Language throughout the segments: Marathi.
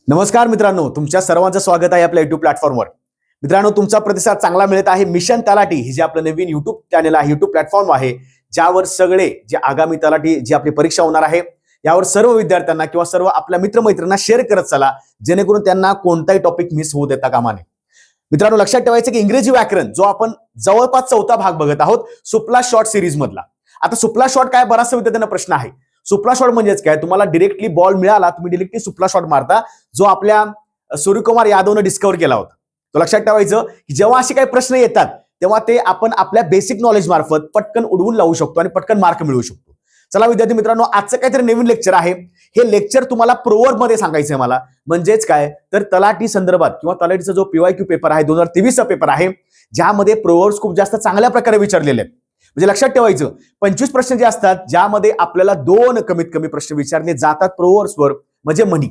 नमस्कार मित्रांनो, तुमच्या सर्वांचं स्वागत आहे आपल्या युट्यूब प्लॅटफॉर्मवर. मित्रांनो, तुमचा प्रतिसाद चांगला मिळत आहे. मिशन तलाठी हे जे आपलं नवीन युट्यूब चॅनल आहे, युट्यूब प्लॅटफॉर्म आहे, ज्यावर सगळे जे आगामी तलाठी जी आपली परीक्षा होणार आहे यावर सर्व विद्यार्थ्यांना किंवा सर्व आपल्या मित्रमैत्रिणींना शेअर करत चला, जेणेकरून त्यांना कोणताही टॉपिक मिस होऊ देता कामा नये. मित्रांनो, लक्षात ठेवायचं की इंग्रजी व्याकरण जो आपण जवळपास चौथा भाग बघत आहोत सुपला शॉर्ट सिरीज मधला. आता सुपला शॉर्ट काय, बराचसा विद्यार्थ्यांना प्रश्न आहे. सुपला शॉट म्हणजेच काय, तुम्हाला डिरेक्टली बॉल मिळाला, तुम्ही डिरेक्टली सुपला शॉट मारता, जो आपल्या सूर्यकुमार यादवने डिस्कव्हर केला होता. तो लक्षात ठेवायचं की जेव्हा असे काही प्रश्न येतात तेव्हा ते आपण आपल्या बेसिक नॉलेज मार्फत पटकन उडवून लावू शकतो आणि पटकन मार्क मिळवू शकतो. चला विद्यार्थी मित्रांनो, आजचं काहीतरी नवीन लेक्चर आहे. हे लेक्चर तुम्हाला प्रोवर्ब मध्ये सांगायचं आहे मला. म्हणजेच काय तर तलाठी संदर्भात किंवा तलाठीचा जो PYQ पेपर आहे 2023 चा पेपर आहे, ज्यामध्ये प्रोवर्ब्स खूप जास्त चांगल्या प्रकारे विचारलेले आहेत. म्हणजे लक्षात ठेवायचं 25 प्रश्न जे असतात ज्यामध्ये आपल्याला 2 कमीत कमी प्रश्न विचारले जातात प्रोवर्ब्सवर, म्हणजे म्हणी.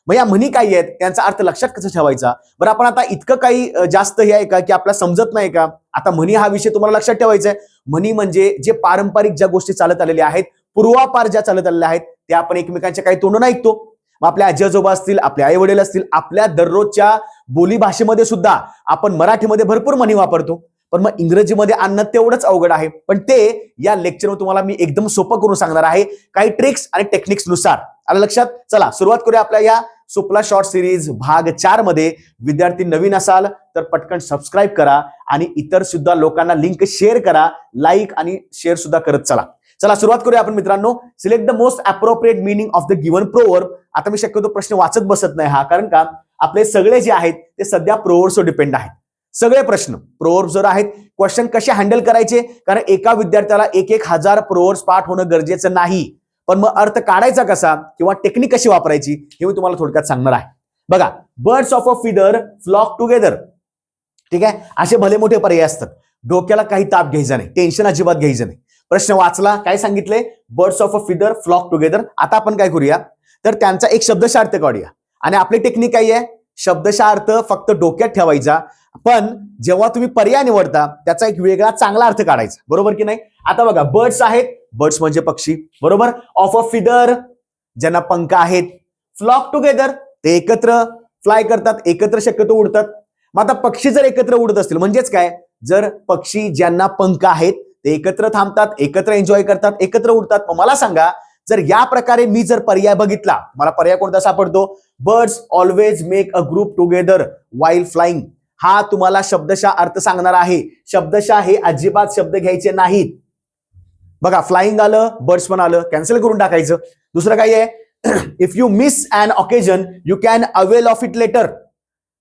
मग या म्हणी काय आहेत, त्यांचा अर्थ लक्षात कसं ठेवायचा. बरं, आपण आता इतकं काही जास्त हे आहे का की आपल्याला समजत नाही का? आता म्हणी हा विषय तुम्हाला लक्षात ठेवायचा आहे. म्हणी म्हणजे जे पारंपरिक ज्या गोष्टी चालत आलेल्या आहेत, पूर्वापार ज्या चालत आलेल्या आहेत, त्या आपण एकमेकांच्या काही तोंडून ऐकतो. मग आपल्या आजी आजोबा असतील, आपले आई वडील असतील, आपल्या दररोजच्या बोली भाषेमध्ये सुद्धा आपण मराठीमध्ये भरपूर म्हणी वापरतो. पण मग इंग्रजीमध्ये आणणं तेवढंच अवघड आहे. पण ते या लेक्चरवर तुम्हाला मी एकदम सोपं करून सांगणार आहे, काही ट्रिक्स आणि टेक्निक्स नुसार. आलं लक्षात? चला सुरुवात करूया आपल्या या सुपला शॉर्ट सिरीज भाग 4 मध्ये. विद्यार्थी नवीन असाल तर पटकन सबस्क्राईब करा आणि इतर सुद्धा लोकांना लिंक शेअर करा, लाईक आणि शेअर सुद्धा करत चला. चला सुरुवात करूया आपण मित्रांनो. Select the most appropriate meaning of the given proverb. आता मी शक्यतो प्रश्न वाचत बसत नाही हा, कारण का आपले सगळे जे आहेत ते सध्या प्रोवर्ब्सवर डिपेंड आहेत. सगळे प्रश्न प्रोवर्ब्स जर आहेत. क्वेश्चन कसे हँडल करायचे, कारण एका विद्यार्थ्याला 1,000 प्रोवर्ब्स पाठ होणं गरजेचं नाही. पण मग अर्थ काढायचा कसा किंवा टेक्निक कशी वापरायची हे मी तुम्हाला थोडक्यात सांगणार आहे. बघा, birds of a feather flock together. ठीक आहे, असे भले मोठे पर्याय असतात. डोक्याला काही ताप घ्यायचा नाही, टेन्शन अजिबात घ्यायचं नाही. प्रश्न वाचला, काय सांगितले, birds of a feather flock together. आता आपण काय करूया तर त्यांचा एक शब्दशः अर्थ काढूया. आणि आपली टेक्निक काय आहे, शब्दशः अर्थ फक्त डोक्यात ठेवायचा, पण जेव्हा तुम्ही पर्याय निवडता त्याचा एक वेगळा चांगला अर्थ काढायचा. बरोबर की नाही? आता बघा, बर्ड्स आहेत, बर्ड्स म्हणजे पक्षी, बरोबर. ऑफ अ फिदर, ज्यांना पंख आहेत. फ्लॉक टुगेदर, ते एकत्र फ्लाय करतात, एकत्र शक्यतो उडतात. मग आता पक्षी जर एकत्र उडत असतील म्हणजेच काय, जर पक्षी ज्यांना पंख आहेत ते एकत्र थांबतात, एकत्र एन्जॉय करतात, एकत्र उडतात. मग मला सांगा, जर या प्रकारे मी जर पर्याय बघितला, मला पर्याय कोणता सापडतो, birds always make a group together while flying. हा तुम्हाला शब्दशः अर्थ सांगणार आहे. शब्दशः हे अजिबात शब्द घ्यायचे नाहीत. बघा, फ्लाइंग आलं, बर्ड्स पण आलं, कॅन्सल करून टाकायचं. दुसरं काय आहे, if you miss an occasion you can avail of it later.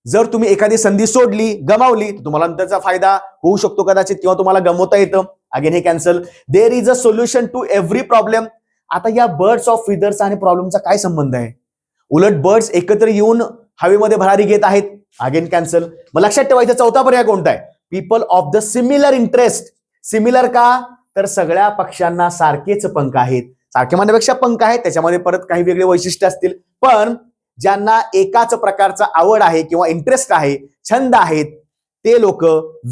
जर तुम्ही एखादी संधी सोडली, गमावली, तुम्हाला नंतरचा फायदा होऊ शकतो कदाचित, किंवा तुम्हाला गमवता येतं. अगेन हे cancel. There is a solution to every problem. आता या बर्ड्स ऑफ फिदर्स आणि प्रॉब्लेमचा काय संबंध आहे? उलट बर्ड्स एकत्र येऊन हवेमध्ये भरारी घेत आहेत. Again cancel. मग लक्षात ठेवायचा चौथा पर्याय कोणता आहे, people of the similar interest. Similar का, तर सगळ्या पक्ष्यांना सारखेच पंख आहेत. सारखे म्हणण्यापेक्षा पंख आहेत, त्याच्यामध्ये परत काही वेगळे वैशिष्ट्य असतील. पण ज्यांना एकाच प्रकारचा आवड आहे किंवा इंटरेस्ट आहे, छंद आहेत, ते लोक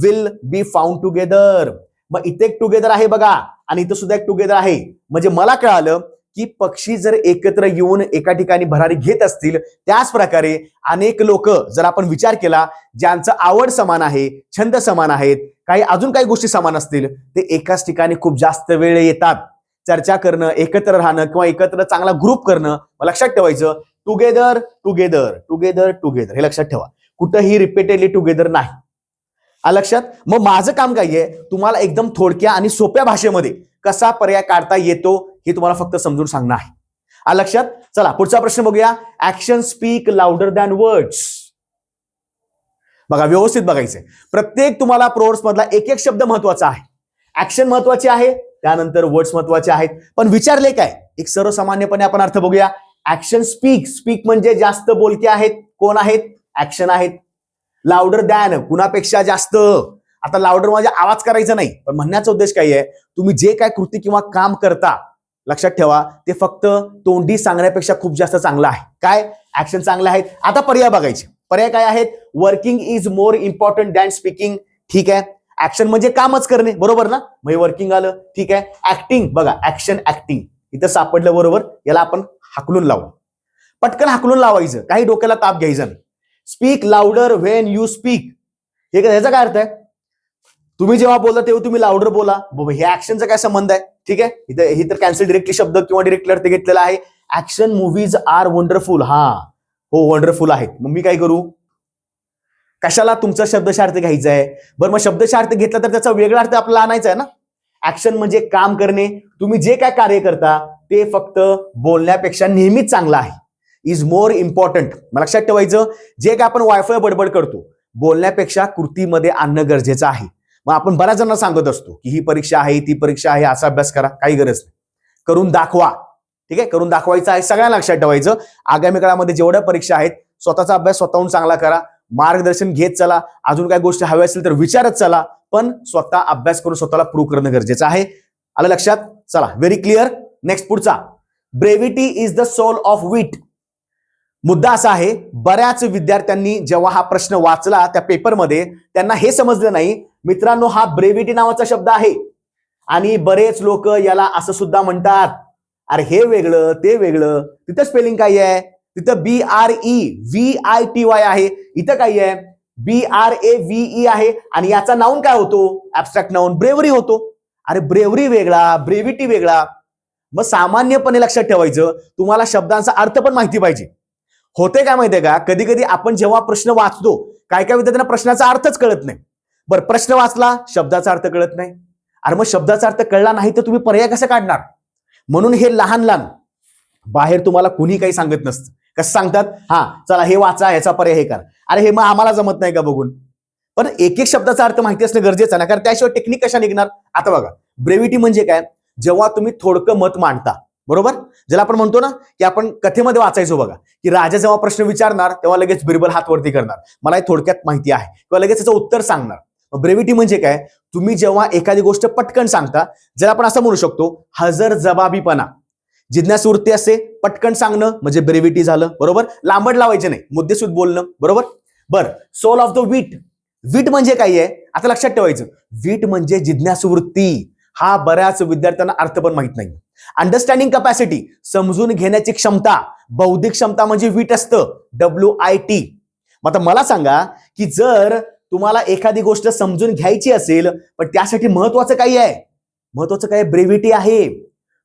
विल बी फाउंड टुगेदर. मग इथे एक टुगेदर आहे बघा, आणि इथं सुद्धा एक टुगेदर आहे. म्हणजे मला कळालं की पक्षी जर एकत्र येऊन एका ठिकाणी भरारी घेत असतील, त्याच प्रकारे अनेक लोक जर आपण विचार केला, ज्यांचं आवड समान आहे, छंद समान आहेत, काही अजून काही गोष्टी समान असतील, ते एकाच ठिकाणी खूप जास्त वेळ येतात. चर्चा करणं, एकत्र राहणं किंवा एकत्र चांगला ग्रुप करणं. लक्षात ठेवायचं, टुगेदर टुगेदर टुगेदर टुगेदर, हे लक्षात ठेवा. कुठंही रिपीटेडली टुगेदर नाही. लक्षात. मग माझं काम काय आहे, तुम्हाला एकदम थोडक्या आणि सोप्या भाषेमध्ये कसा पर्याय काढता येतो हे तुम्हाला फक्त समजून सांगणं आहे. लक्षात. चला पुढचा प्रश्न बघूया. Action speak louder than words. बघा, व्यवस्थित बघायचंय. प्रत्येक तुम्हाला प्रोवर्ब्स मधला एक एक शब्द महत्वाचा आहे. ऍक्शन महत्वाचे आहे, त्यानंतर वर्ड्स महत्वाचे आहेत. पण विचारले काय, एक सर्वसामान्यपणे आपण अर्थ बघूया. Action speak. स्पीक म्हणजे जास्त बोलके आहेत. कोण आहेत? ऍक्शन आहेत. लाउडर दॅन, कुणापेक्षा जास्त. आता लाउडर म्हणजे आवाज करायचा नाही, पण म्हणण्याचा उद्देश काय आहे, तुम्ही जे काय कृती किंवा काम करता, लक्षात ठेवा, ते फक्त तोंडी सांगण्यापेक्षा खूप जास्त चांगलं आहे. काय? ऍक्शन चांगले आहेत. आता पर्याय बघायचे. पर्याय काय आहेत? Working is more important than speaking. ठीक आहे, ऍक्शन म्हणजे कामच करणे, बरोबर ना? मग वर्किंग आलं. ठीक आहे. ऍक्टिंग, बघा, ऍक्शन ऍक्टिंग इथं सापडलं, बरोबर. याला आपण हाकलून लावू. पटकन हाकलून लावायचं, काही डोक्याला ताप घ्यायचा नाही. Speak louder when you speak, हे ह्याचा काय अर्थ आहे? तुम्ही जेव्हा बोलता तेव्हा तुम्ही लाऊडर बोला. हे ऍक्शनचा काय संबंध आहे? ठीक आहे, इथं ही तर कॅन्सल डिरेक्टली शब्द किंवा डिरेक्टली अर्थ घेतलेला आहे. Action movies are wonderful. हो वंडरफुल आहेत. मग मी काय करू? कशाला तुमचा शब्दशः अर्थ घ्यायचा आहे? बरं मग शब्दशः अर्थ घेतला तर त्याचा वेगळा अर्थ आपल्याला आणायचा आहे ना. ऍक्शन म्हणजे काम करणे. तुम्ही जे काय कार्य करता ते फक्त बोलण्यापेक्षा नेहमीच चांगलं आहे. Is more important. मला लक्षात ठेवायचं, जे काय आपण वायफळ बडबड करतो बोलण्यापेक्षा कृतीमध्ये आणणं गरजेचं आहे. मग आपण बऱ्याच जणांना सांगत असतो की ही परीक्षा आहे, ती परीक्षा आहे, असा अभ्यास करा, काही गरज नाही. करून दाखवा. ठीक आहे, करून दाखवायचं आहे. सगळ्यांना लक्षात ठेवायचं, आगामी काळामध्ये जेवढ्या परीक्षा आहेत स्वतःचा अभ्यास स्वतःहून चांगला करा, मार्गदर्शन घेत चला, अजून काय गोष्टी हव्या असेल तर विचारत चला, पण स्वतः अभ्यास करून स्वतःला प्रूव्ह करणं गरजेचं आहे. आलं लक्षात? चला, व्हेरी क्लिअर. नेक्स्ट पुढचा, brevity is the soul of विट. मुद्दा असा आहे, बऱ्याच विद्यार्थ्यांनी जेव्हा हा प्रश्न वाचला त्या पेपरमध्ये त्यांना हे समजलं नाही, मित्रांनो हा ब्रेव्हिटी नावाचा शब्द आहे आणि बरेच लोक याला असं सुद्धा म्हणतात, अरे हे वेगळं ते वेगळं. तिथं स्पेलिंग काय आहे? तिथं BREVITY आहे. इथं काय आहे? BRAVE आहे. आणि याचा नाऊन काय होतो? ऍब्स्ट्रॅक्ट नाऊन ब्रेव्हरी होतो. अरे ब्रेव्हरी वेगळा, ब्रेव्हिटी वेगळा. मग सामान्यपणे लक्षात ठेवायचं, तुम्हाला शब्दांचा अर्थ पण माहिती पाहिजे. होते काय माहितीये का, कधी कधी आपण जेव्हा प्रश्न वाचतो काय काय विद्यार्थ्यांना प्रश्नाचा अर्थच कळत नाही. बरं प्रश्न वाचला, शब्दाचा अर्थ कळत नाही. अरे मग शब्दाचा अर्थ कळला नाही तर तुम्ही पर्याय कसं काढणार? म्हणून हे लहान लहान बाहेर तुम्हाला कुणी काही सांगत नसतं. कसं सांगतात? चला हे वाचा, ह्याचा पर्याय हे करा. अरे हे मग आम्हाला जमत नाही का बघून? पण एक एक शब्दाचा अर्थ माहिती असणं गरजेचं नाही, कारण त्याशिवाय टेक्निक कशा निघणार? आता बघा, ब्रेव्हिटी म्हणजे काय? जेव्हा तुम्ही थोडकं मत मांडता, बरोबर? ज्याला आपण म्हणतो ना की आपण कथेमध्ये वाचायचो बघा, की राजा जेव्हा प्रश्न विचारणार तेव्हा लगेच बिरबल हात वरती करणार, मला हे थोडक्यात माहिती आहे, किंवा लगेच त्याचं उत्तर सांगणार. ब्रेव्हिटी म्हणजे काय? तुम्ही जेव्हा एखादी गोष्ट पटकन सांगता, ज्याला आपण असं म्हणू शकतो हजर जबाबीपणा. जिज्ञासू वृत्ती असते, पटकन सांगणं म्हणजे ब्रेव्हिटी झालं, बरोबर? लांबड लावायचे नाही, मुद्देसूद बोलणं, बरोबर? बरं, सोल ऑफ द विट. विट म्हणजे काय आहे? आता लक्षात ठेवायचं, विट म्हणजे जिज्ञासू वृत्ती. हा बऱ्याच विद्यार्थ्यांना अर्थ पण माहित नाही. अंडरस्टँडिंग कॅपॅसिटी, समजून घेण्याची क्षमता. बौद्धिक क्षमता म्हणजे विट असतं, WIT. मग आता मला सांगा की जर तुम्हाला एखादी गोष्ट समजून घ्यायची असेल पण त्यासाठी महत्वाचं काय आहे? महत्वाचं काय? ब्रेव्हिटी आहे.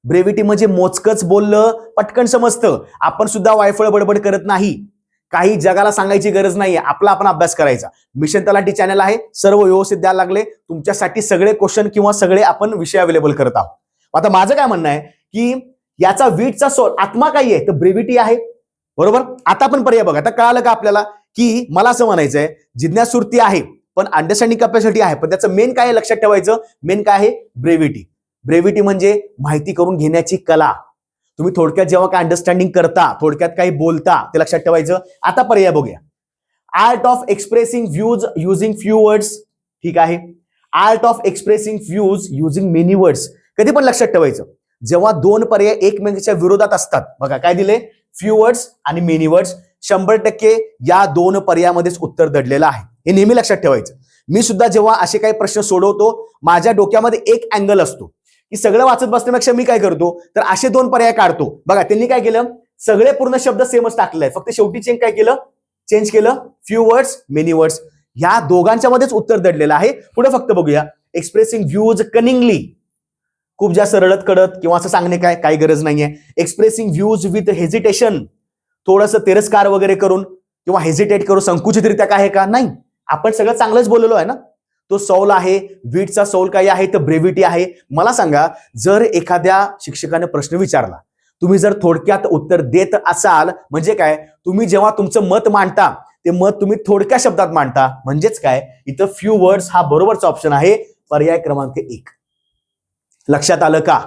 ब्रेव्हिटी म्हणजे मोजकच बोललं, पटकन समजतं. आपण सुद्धा वायफळ बडबड करत नाही, काही जगाला सांगायची गरज नाहीये, आपला आपण अभ्यास करायचा. मिशन तलाठी चॅनल आहे, सर्व व्यवस्थित द्यायला लागले तुमच्यासाठी, सगळे क्वेश्चन किंवा सगळे आपण विषय अवेलेबल करत आहोत. आता माझं काय म्हणणं आहे की याचा वीटचा सोल आत्मा काय आहे? तर ब्रेव्हिटी आहे, बरोबर? आता आपण पर्याय बघा. आता कळालं का आपल्याला की मला असं म्हणायचंय, जिज्ञासूवृत्ती आहे पण अंडरस्टँडिंग कॅपॅसिटी आहे, पण त्याचं मेन काय आहे लक्षात ठेवायचं, मेन काय आहे? ब्रेव्हिटी. ब्रेव्हिटी म्हणजे माहिती करून घेण्याची कला. तुम्ही थोडक्यात जेव्हा काय अंडरस्टँडिंग करता, थोडक्यात काही बोलता, ते लक्षात ठेवायचं. आता पर्याय बघूया. Art of expressing views using few words. ठीक आहे, art of expressing views using many words. कधी पण लक्षात ठेवायचं, जेव्हा दोन पर्याय एकमेकांच्या विरोधात असतात, बघा काय दिले? फ्यू वर्ड्स आणि मेनी वर्ड्स. 100% या दोन पर्यायामध्येच उत्तर दडलेलं आहे, हे नेहमी लक्षात ठेवायचं. मी सुद्धा जेव्हा असे काही प्रश्न सोडवतो, माझ्या डोक्यामध्ये एक अँगल असतो की सगळं वाचत बसण्यापेक्षा मी काय करतो तर असे दोन पर्याय काढतो. बघा त्यांनी काय केलं, सगळे पूर्ण शब्द सेमच टाकले, फक्त शेवटी चेंज केलं फ्यू वर्ड्स मेनी वर्ड्स. ह्या दोघांच्या मध्येच उत्तर दडलेलं आहे. पुढे फक्त बघूया. एक्सप्रेसिंग व्ह्यूज कनिंगली, खूप जास्त रडत कडत किंवा असं सांगणे काय काही गरज नाहीये. एक्सप्रेसिंग व्ह्यूज विथ हेजिटेशन, थोडंसं तिरस्कार वगैरे करून किंवा हेजिटेट करून संकुचितरित्या काय आहे का? नाही, आपण सगळं चांगलंच बोललो आहे ना. तो सौल आहे. वीटचा सौल काय आहे? तर ब्रेव्हिटी आहे. मला सांगा, जर एखाद्या शिक्षकाने प्रश्न विचारला, तुम्ही जर थोडक्यात उत्तर देत असाल म्हणजे काय? तुम्ही जेव्हा तुमचं मत मांडता ते मत तुम्ही थोडक्या शब्दात मांडता, म्हणजेच काय? इथं फ्यू वर्ड्स हा बरोबरचा ऑप्शन आहे, पर्याय क्रमांक 1. लक्षात आलं का?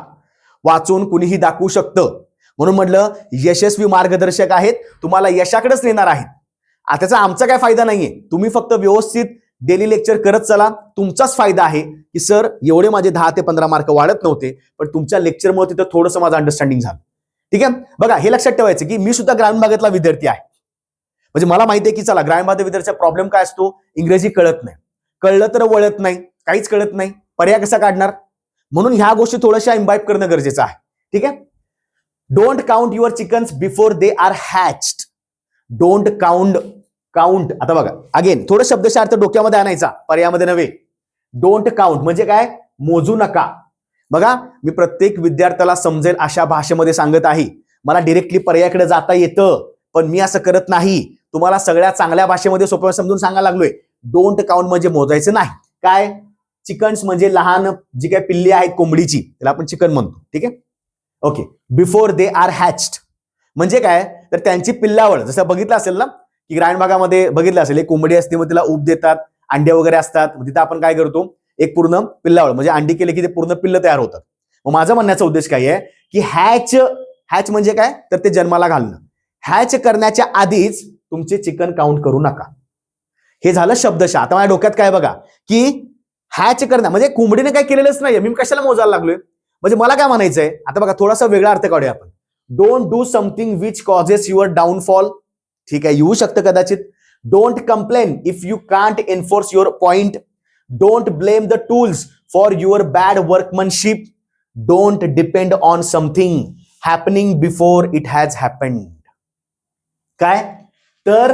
वाचून कुणीही दाखवू शकतं, म्हणून म्हटलं यशस्वी मार्गदर्शक आहेत, तुम्हाला यशाकडेच नेणार आहेत. त्याचा आमचा काय फायदा नाहीये, तुम्ही फक्त व्यवस्थित डेली लेक्चर करत चला, तुमचाच फायदा आहे. की सर एवढे माझे 10 ते 15 मार्क वाढत नव्हते, पण तुमच्या लेक्चरमुळे तिथं थोडंसं माझं अंडरस्टँडिंग झालं. ठीक आहे, बघा हे लक्षात ठेवायचं की मी सुद्धा ग्रामीण भागातला विद्यार्थी आहे, म्हणजे मला माहिती आहे की चला ग्रामीण भागात विद्यार्थ्याचा प्रॉब्लेम काय असतो, इंग्रजी कळत नाही, कळलं तर वळत नाही, काहीच कळत नाही, पर्याय कसा काढणार? म्हणून ह्या गोष्टी थोड्याशा इम्बाईब करणं गरजेचं आहे. ठीक आहे, don't count your chickens before they are hatched. Don't count आता बघा अगेन थोडं शब्दशः अर्थ डोक्यामध्ये आणायचा, पर्यायामध्ये नव्हे. डोंट काउंट म्हणजे काय, मोजू नका. बघा मी प्रत्येक विद्यार्थ्याला समजेल अशा भाषेमध्ये सांगत आहे. मला डिरेक्टली पर्यायाकडे जाता येतं, पण मी असं करत नाही. तुम्हाला सगळ्या चांगल्या भाषेमध्ये सोप्या समजून सांगायला लागलोय. डोंट काउंट म्हणजे मोजायचं नाही. काय, चिकन्स म्हणजे लहान जी काय पिल्ली आहेत कोंबडीची, त्याला आपण चिकन म्हणतो. ठीक आहे, ओके. बिफोर दे आर हॅच्ड म्हणजे काय, तर त्यांची पिल्लावळ, जसं बघितलं असेल ना की ग्रामीण भागामध्ये बघितलं असेल, एक कोंबडी असते मग तिला ऊब देतात, अंडे वगैरे असतात, तिथं आपण काय करतो, एक पूर्ण पिल्लावळ म्हणजे अंडी केले की ते पूर्ण पिल्ल तयार होतात. मग माझा म्हणण्याचा उद्देश काय आहे की हॅच म्हणजे काय, तर ते जन्माला घालणं. हॅच करण्याच्या आधीच तुमचे चिकन काउंट करू नका. हे झालं शब्दशः. आता माझ्या डोक्यात काय बघा की हॅच करणं म्हणजे कोंबडीने काय केलेलंच नाही, मी कशाला मोजायला लागलोय. म्हणजे मला काय म्हणायचंय, आता बघा थोडासा वेगळा अर्थ काढूया आपण. Don't do something which causes your downfall. ठीक आहे, येऊ शकतं कदाचित. Don't complain if you can't enforce your point. Don't blame the tools for your bad workmanship. Don't depend on something happening before it has happened. काय, तर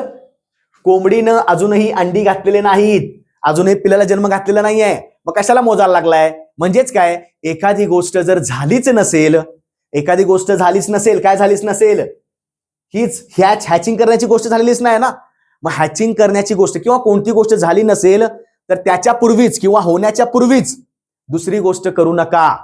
कोंबडीनं अजूनही अंडी घातलेले नाहीत, अजूनही पिल्लाला जन्म घातलेला नाहीये, मग कशाला मोजायला लागलाय. म्हणजेच काय, एखादी गोष्ट जर झालीच नसेल, एखादी गोष्ट झालीच नसेल, काय झालीच नसेल, हीच हॅचिंग करण्याची गोष्ट झालेलीच नाही ना. मग हॅचिंग करण्याची गोष्ट किंवा कोणती गोष्ट झाली नसेल तर त्याच्या पूर्वीच किंवा होण्याच्या पूर्वीच दुसरी गोष्ट करू नका.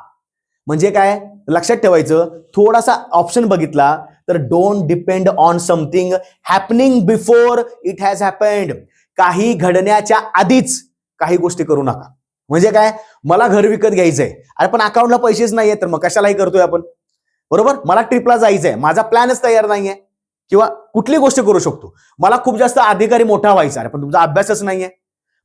म्हणजे काय, लक्षात ठेवायचं, थोडासा ऑप्शन बघितला तर don't depend on something happening before it has happened. काही घडण्याच्या आधीच काही गोष्टी करू नका. म्हणजे काय, मला घर विकत घ्यायचंय, अरे पण अकाउंटला पैसेच नाहीये, तर मग कशालाही करतोय आपण, बरोबर. मला ट्रिपला जायचंय, माझा प्लॅनच तयार नाहीये, किंवा कुठली गोष्ट करू शकतो. मला खूप जास्त अधिकारी मोठा व्हायचा, अरे पण तुमचा अभ्यासच नाहीये.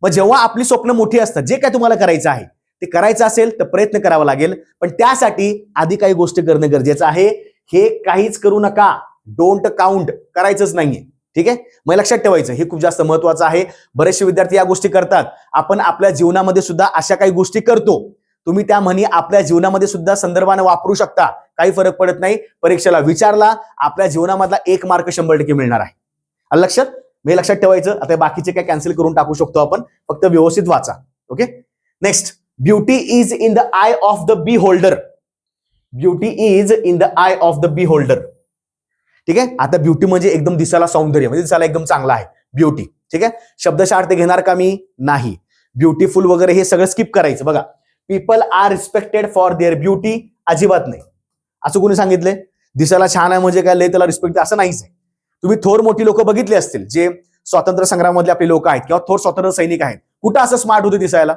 मग जेव्हा आपली स्वप्न मोठी असतात, जे काय तुम्हाला करायचं आहे ते करायचं असेल तर प्रयत्न करावा लागेल, पण त्यासाठी आधी काही गोष्टी करणं गरजेचं आहे. हे काहीच करू नका, डोंट काउंट करायचंच नाहीये. ठीक आहे, मग लक्षात ठेवायचं, हे खूप जास्त महत्वाचं आहे. बरेचसे विद्यार्थी या गोष्टी करतात. आपण आपल्या जीवनामध्ये सुद्धा अशा काही गोष्टी करतो. तुम्ही त्या म्हणी आपल्या जीवनामध्ये सुद्धा संदर्भाने वापरू शकता, काही फरक पडत नाही. परीक्षेला विचारला, आपल्या जीवनामधला 1 मार्क 100% मिळणार आहे. लक्षात, मी लक्षात ठेवायचं. आता बाकीचे काय कॅन्सल करून टाकू शकतो आपण, फक्त व्यवस्थित वाचा. Okay, next, beauty is in the eye of the beholder. Beauty is in the eye of the beholder. ठीक आहे, आता ब्युटी म्हणजे एकदम दिसायला सौंदर्य, म्हणजे दिसायला एकदम चांगला आहे ब्युटी. ठीक आहे, शब्दशः अर्थ घेणार का मी, नाही. ब्युटिफुल वगैरे हे सगळं स्किप करायचं. बघा, people are respected for their beauty, अजिबात नाही. असं कोणी सांगितलंय दिसायला छान आहे म्हणजे काय लय त्याला रिस्पेक्ट, असं नाहीच आहे. तुम्ही थोर मोठी लोक बघितली असतील, जे स्वातंत्र्य संग्रामामधले आपले लोक आहेत किंवा थोर स्वातंत्र्य सैनिक आहेत, कुठं असं स्मार्ट होते दिसायला,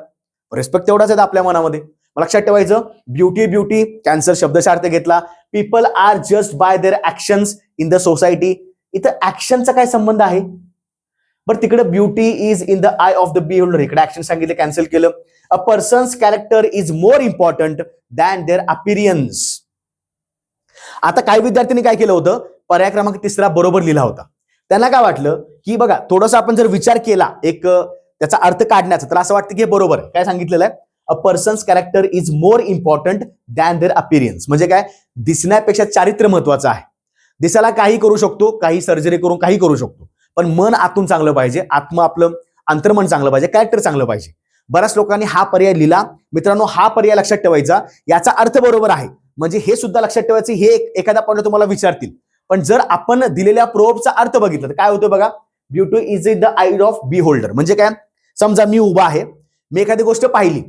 रिस्पेक्ट तेवढाच आहे आपल्या मनामध्ये. लक्षात ठेवायचं, ब्युटी कॅन्सर शब्दशः अर्थ घेतला. People are just by their actions in the society. इथं ऍक्शनचा काय संबंध आहे बरं, तिकडे beauty is in the eye of the beholder, इकडे ऍक्शन सांगितलं, कॅन्सल केलं. A person's character is more important than their appearance. आता काही विद्यार्थ्यांनी काय केलं होतं, पर्याय क्रमांक 3 बरोबर लिहिला होता. त्यांना काय वाटलं की बघा थोडासा आपण जर विचार केला एक त्याचा अर्थ काढण्याचा, तर असं वाटतं की हे बरोबर आहे. काय सांगितलेलं आहे, a person's character is more important than their appearance. म्हणजे काय, दिसण्यापेक्षा चारित्र्य महत्वाचं आहे. दिसायला काही करू शकतो, काही सर्जरी करून काही करू शकतो, पण मन आतून चांगलं पाहिजे, आपलं अंतर्मन चांगलं पाहिजे, कॅरेक्टर चांगलं पाहिजे. बऱ्याच लोकांनी हा पर्याय लिहिला. मित्रांनो, हा पर्याय लक्षात ठेवायचा, याचा अर्थ बरोबर आहे. म्हणजे हे सुद्धा लक्षात ठेवायचं, हे एखादा पॉईंट तुम्हाला विचारतील. पण जर आपण दिलेल्या प्रोबचा अर्थ बघितला तर काय होतं बघा, beauty is in the eye of beholder. म्हणजे काय, समजा मी उभा आहे, मी एखादी गोष्ट पाहिली,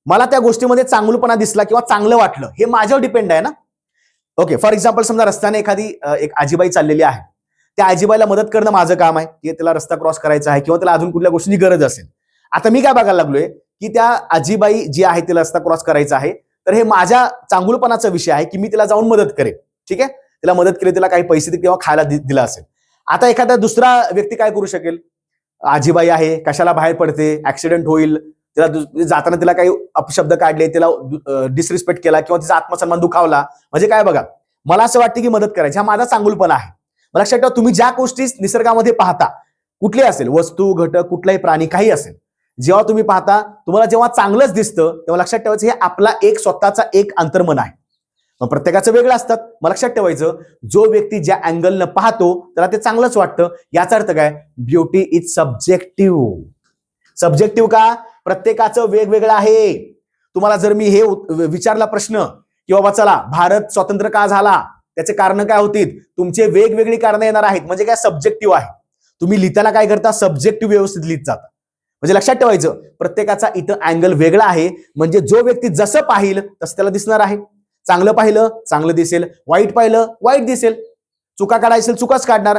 मला त्या गोष्टीमध्ये चांगलपणा दिसला किंवा चांगलं वाटलं, हे माझ्यावर डिपेंड आहे ना. ओके, फॉर एक्झाम्पल समजा रस्त्याने एखादी एक आजीबाई चाललेली आहे, त्या आजीबाईला मदत करणं माझं काम आहे, की तिला रस्ता क्रॉस करायचा आहे किंवा तिला अजून कुठल्या गोष्टीची गरज असेल. आता मी काय बघायला लागलोय की त्या आजीबाई जी आहे तिला रस्ता क्रॉस करायचा आहे, तर हे माझ्या चांगुलपणाचा विषय आहे की मी तिला जाऊन मदत करेन. ठीक आहे, तिला मदत केली, तिला काही पैसे किंवा खायला दिला असेल. आता एखादा दुसरा व्यक्ती काय करू शकेल, आजीबाई आहे, कशाला बाहेर पडते, ऍक्सिडेंट होईल, तिला जाताना तिला काही अपशब्द काढले, तिला डिसरिस्पेक्ट केला किंवा तिचा आत्मसन्मान दुखावला, म्हणजे काय बघा, मला असं वाटतं की मदत करायची, हा माझा चांगुलपणा आहे. लक्षात ठेवा, तुम्ही ज्या गोष्टी निसर्गामध्ये पाहता, कुठली असेल वस्तू, घटक, कुठलाही प्राणी, काही असेल, जेव्हा तुम्ही पाहता, तुम्हाला जेव्हा चांगलंच दिसतं, तेव्हा लक्षात ठेवायचं हे आपला एक स्वतःचा एक अंतर्मन आहे. मग प्रत्येकाचं वेगळं असतात. मग लक्षात ठेवायचं, जो व्यक्ती ज्या अँगलनं पाहतो त्याला ते चांगलंच वाटतं. याचा अर्थ काय, ब्युटी इज सब्जेक्टिव्ह. सब्जेक्टिव्ह का, प्रत्येकाचं वेगवेगळं आहे. तुम्हाला जर मी हे विचारला प्रश्न की बाबा चला भारत स्वतंत्र का झाला, त्याचे कारण काय होतील, तुमचे वेगवेगळी कारणं येणार आहेत. म्हणजे काय, सब्जेक्टिव्ह आहे. तुम्ही लिहिताना काय करता, सब्जेक्टिव्ह व्यवस्थित लिहित जाता. म्हणजे लक्षात ठेवायचं, प्रत्येकाचा इथं अँगल वेगळा आहे. म्हणजे जो व्यक्ती जसं पाहिल तसं त्याला दिसणार आहे. चांगलं पाहिलं चांगलं दिसेल, वाईट पाहिलं वाईट दिसेल, चुका काढायचं चुकाच काढणार.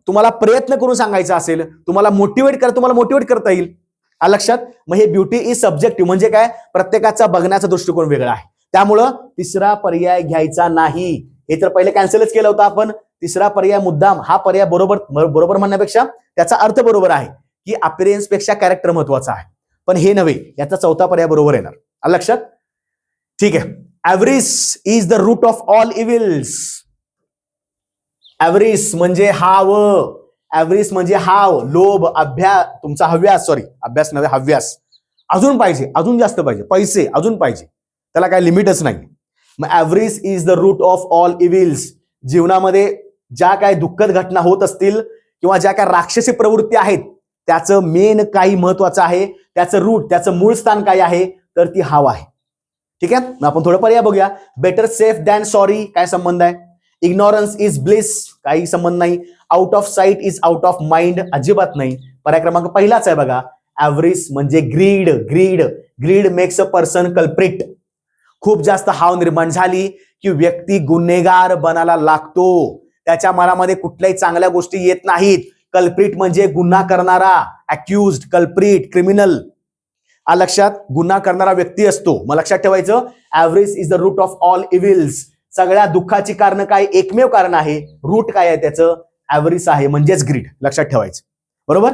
तुम्हाला प्रयत्न करून सांगायचं असेल, तुम्हाला मोटिवेट करता येईल. लक्षात. मग हे ब्युटी इज सब्जेक्टिव्ह म्हणजे काय, प्रत्येकाचा बघण्याचा दृष्टिकोन वेगळा आहे. त्यामुळं तिसरा पर्याय घ्यायचा नाही. हे तर पहिले कॅन्सलच केलं होतं आपण. तिसरा पर्याय मुद्दाम, हा पर्याय बरोबर म्हणण्यापेक्षा त्याचा अर्थ बरोबर आहे की अपीअरन्स पेक्षा कॅरेक्टर महत्वाचा आहे, पण हे नव्हे. याचा चौथा पर्याय बरोबर येणार. लक्षात. ठीक आहे. Average is the root of all evils. Average म्हणजे हाव. ॲव्हरेज म्हणजे हाव, लोभ, तुमचा हव्यास, अभ्यास नव्हे, हव्यास. अजून पाहिजे, अजून जास्त पाहिजे, पैसे अजून पाहिजे, त्याला काय लिमिटच नाही. मग average is the root of all evils. जीवनामध्ये ज्या काय दुःखद घटना होत असतील किंवा ज्या काय राक्षसी प्रवृत्ती आहेत, त्याचं मेन काही महत्वाचं आहे. त्याचं रूट, त्याचं मूळ स्थान काय आहे, तर ती हाव आहे. ठीक आहे. मग आपण थोडं पर्याय बघूया. बेटर सेफ दॅन सॉरी, काय संबंध आहे. इग्नोरन्स इज ब्लिस, काही संबंध नाही. Out of sight is out of mind, अजिबात नाही. पर्याय क्रमांक पहिलाच आहे बघा. ॲव्हरेज म्हणजे greed makes a person culprit. खूप जास्त हाव निर्माण झाली की व्यक्ती गुन्हेगार बनायला लागतो. त्याच्या मनामध्ये कुठल्याही चांगल्या गोष्टी येत नाहीत. कल्प्रिट म्हणजे गुन्हा करणारा, अक्युज्ड, कल्प्रिट, क्रिमिनल. लक्षात. गुन्हा करणारा व्यक्ती असतो. मग लक्षात ठेवायचं, average is the root of all evils. सगळ्या दुःखाची कारण काय, एकमेव कारण आहे, रूट काय आहे त्याचं, ॲव्हरेज आहे, म्हणजेच ग्रीड. लक्षात ठेवायचं. बरोबर.